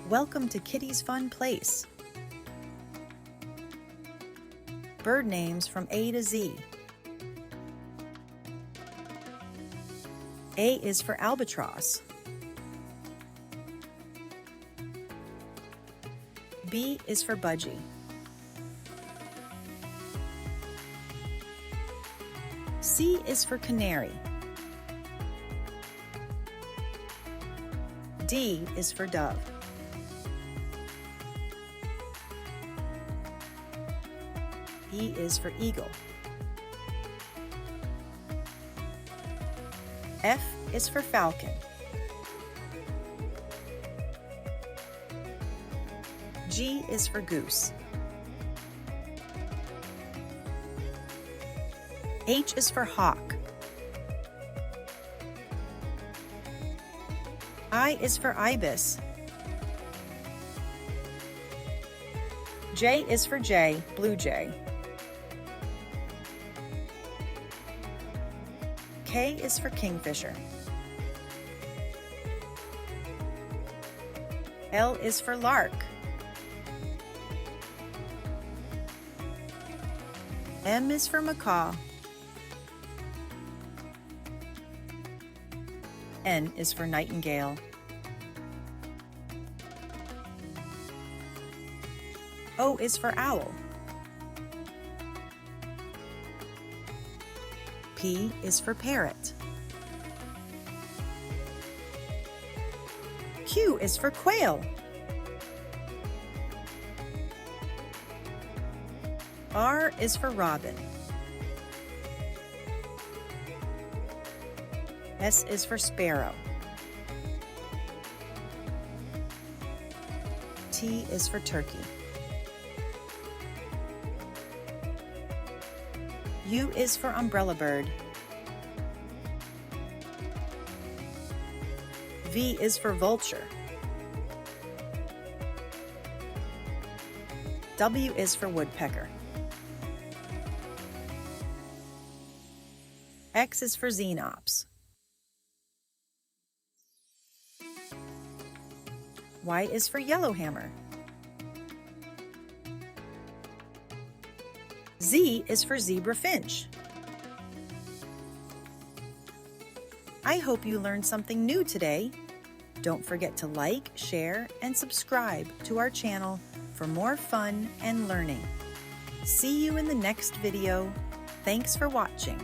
Welcome to Kitty's Fun Place. Bird names from A to Z. A is for albatross. B is for budgie. C is for canary. D is for dove. E is for eagle. F is for falcon. G is for goose. H is for hawk. I is for ibis. J is for jay, blue jay. K is for kingfisher. L is for lark. M is for macaw. N is for nightingale. O is for owl. P is for parrot. Q is for quail. R is for robin. S is for sparrow. T is for turkey. U is for umbrella bird. V is for vulture. W is for woodpecker. X is for xenops. Y is for yellowhammer. Z is for zebra finch. I hope you learned something new today. Don't forget to like, share, and subscribe to our channel for more fun and learning. See you in the next video. Thanks for watching.